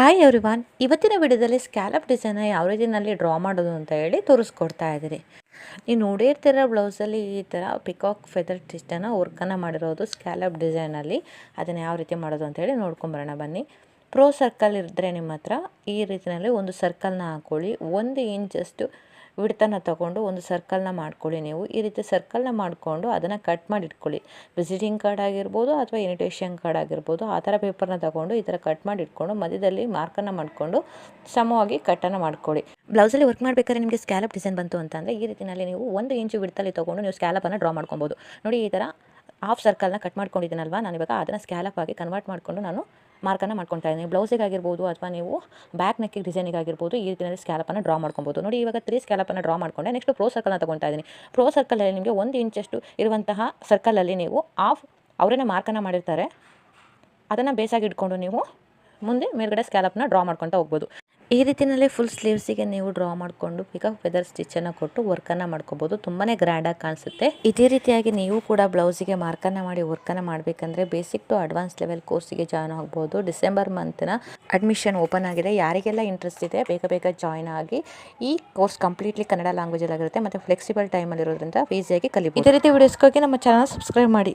Hi everyone, ಇವತ್ತಿನ ವಿಡಿಯೋದಲ್ಲಿ scallop ಡಿಸೈನ್ನ ಯಾವ ರೀತಿಯಲ್ಲಿ ಡ್ರಾ ಮಾಡೋದು ಅಂತ ಹೇಳಿ ತೋರಿಸ್ಕೊಡ್ತಾ ಇದ್ದೀನಿ. ನೀವು ನೋಡಿರ್ತಿರೋ ಬ್ಲೌಸಲ್ಲಿ ಈ ಥರ ಪಿಕಾಕ್ ಫೆದರ್ ಸ್ಟಿಚ್ಚನ್ನು ವರ್ಕನ್ನು ಮಾಡಿರೋದು ಸ್ಕ್ಯಾಲಪ್ ಡಿಸೈನಲ್ಲಿ. ಅದನ್ನು ಯಾವ ರೀತಿ ಮಾಡೋದು ಅಂತ ಹೇಳಿ ನೋಡ್ಕೊಂಬರೋಣ ಬನ್ನಿ. ಪ್ರೋ ಸರ್ಕಲ್ ಇದ್ದರೆ ನಿಮ್ಮ ಹತ್ರ ಈ ರೀತಿಯಲ್ಲಿ ಒಂದು ಸರ್ಕಲ್ನ ಹಾಕ್ಕೊಳ್ಳಿ. 1 ಇಂಚಷ್ಟು ವಿಡ್ತನ್ನು ತಗೊಂಡು ಒಂದು ಸರ್ಕಲ್ನ ಮಾಡ್ಕೊಳ್ಳಿ. ನೀವು ಈ ರೀತಿ ಸರ್ಕಲ್ನ ಮಾಡಿಕೊಂಡು ಅದನ್ನು ಕಟ್ ಮಾಡಿ ಇಟ್ಕೊಳ್ಳಿ. ವಿಸಿಟಿಂಗ್ ಕಾರ್ಡ್ ಆಗಿರ್ಬೋದು ಅಥವಾ ಇನ್ವಿಟೇಷನ್ ಕಾರ್ಡ್ ಆಗಿರ್ಬೋದು, ಆ ಥರ ಪೇಪರ್ನ ತಗೊಂಡು ಈ ಥರ ಕಟ್ ಮಾಡಿ ಇಟ್ಕೊಂಡು ಮಧ್ಯದಲ್ಲಿ ಮಾರ್ಕನ್ನು ಮಾಡಿಕೊಂಡು ಸಮವಾಗಿ ಕಟ್ಟನ್ನು ಮಾಡ್ಕೊಳ್ಳಿ. ಬ್ಲೌಸಲ್ಲಿ ವರ್ಕ್ ಮಾಡಬೇಕಾದ್ರೆ ನಿಮಗೆ ಸ್ಕ್ಯಾಲಪ್ ಡಿಸೈನ್ ಬಂತು ಅಂತಂದರೆ ಈ ರೀತಿಯಲ್ಲಿ ನೀವು 1 ಇಂಚು ವಿಡ್ತಲ್ಲಿ ತೊಗೊಂಡು ನೀವು ಸ್ಕ್ಯಾಲಪನ್ನು ಡ್ರಾ ಮಾಡ್ಕೊಬೋದು. ನೋಡಿ, ಈ ಥರ ಹಾಫ್ ಸರ್ಕಲ್ನ ಕಟ್ ಮಾಡ್ಕೊಂಡಿದ್ದೀನಲ್ವ, ನಾನು ಇವಾಗ ಅದನ್ನು ಸ್ಕ್ಯಾಲಪ್ ಆಗಿ ಕನ್ವರ್ಟ್ ಮಾಡಿಕೊಂಡು ನಾನು ಮಾರ್ಕನ್ನು ಮಾಡ್ಕೊತಾ ಇದ್ದೀನಿ. ಬ್ಲೌಸಿಗಾಗಿರ್ಬೋದು ಅಥವಾ ನೀವು ಬ್ಯಾಕ್ ನೆಕ್ಕಿಗೆ ಡಿಸೈನಿಗಾಗಿರ್ಬೋದು ಈ ರೀತಿಯಲ್ಲಿ ಸ್ಕ್ಯಾಲಪನ್ನು ಡ್ರಾ ಮಾಡ್ಕೊಬೋದು. ನೋಡಿ, ಇವಾಗ 3 ಸ್ಕ್ಯಾಲಪನ್ನು ಡ್ರಾ ಮಾಡಿಕೊಂಡೆ. ನೆಕ್ಸ್ಟ್ ಪ್ರೋ ಸರ್ಕಲ್ನ ತೊಗೊತಾ ಇದ್ದೀನಿ. ಪ್ರೋ ಸರ್ಕಲಲ್ಲಿ ನಿಮಗೆ 1 ಇಂಚಷ್ಟು ಇರುವಂತಹ ಸರ್ಕಲಲ್ಲಿ ನೀವು ಅವರೇ ಮಾರ್ಕನ್ನು ಮಾಡಿರ್ತಾರೆ, ಅದನ್ನು ಬೇಸಾಗಿ ಇಟ್ಕೊಂಡು ನೀವು ಮುಂದೆ ಮೇಲ್ಗಡೆ ಸ್ಕ್ಯಾಲಪ್ನ ಡ್ರಾ ಮಾಡ್ಕೊತಾ ಹೋಗ್ಬೋದು. ಈ ರೀತಿಯಲ್ಲಿ ಫುಲ್ ಸ್ಲೀವ್ಸಿಗೆ ನೀವು ಡ್ರಾ ಮಾಡಿಕೊಂಡು ಪಿಕಾಕ್ ಫೆದರ್ ಸ್ಟಿಚ್ಚನ್ನು ಕೊಟ್ಟು ವರ್ಕನ್ನು ಮಾಡ್ಕೋಬೋದು. ತುಂಬಾ ಗ್ರ್ಯಾಂಡಾಗಿ ಕಾಣಿಸುತ್ತೆ. ಇದೇ ರೀತಿಯಾಗಿ ನೀವು ಕೂಡ ಬ್ಲೌಸಿಗೆ ಮಾರ್ಕನ್ನು ಮಾಡಿ ವರ್ಕನ್ನು ಮಾಡಬೇಕಂದ್ರೆ ಬೇಸಿಕ್ ಟು ಅಡ್ವಾನ್ಸ್ ಲೆವೆಲ್ ಕೋರ್ಸಿಗೆ ಜಾಯ್ನ್ ಆಗ್ಬೋದು. ಡಿಸೆಂಬರ್ ಮಂತ್ನ ಅಡ್ಮಿಷನ್ ಓಪನ್ ಆಗಿದೆ. ಯಾರಿಗೆಲ್ಲ ಇಂಟ್ರೆಸ್ಟ್ ಇದೆ ಬೇಗ ಜಾಯ್ನ್ ಆಗಿ. ಈ ಕೋರ್ಸ್ ಕಂಪ್ಲೀಟ್ಲಿ ಕನ್ನಡ ಲ್ಯಾಂಗ್ವೇಜಲ್ಲಿ ಆಗಿರುತ್ತೆ ಮತ್ತು ಫ್ಲೆಕ್ಸಿಬಲ್ ಟೈಮಲ್ಲಿ ಇರೋದ್ರಿಂದ ಈಸಿಯಾಗಿ ಕಲಿಬೋದು. ಇದೇ ರೀತಿ ವಿಡಿಯೋಸ್ಗಾಗಿ ನಮ್ಮ ಚಾನಲ್ ಸಬ್ಸ್ಕ್ರೈಬ್ ಮಾಡಿ.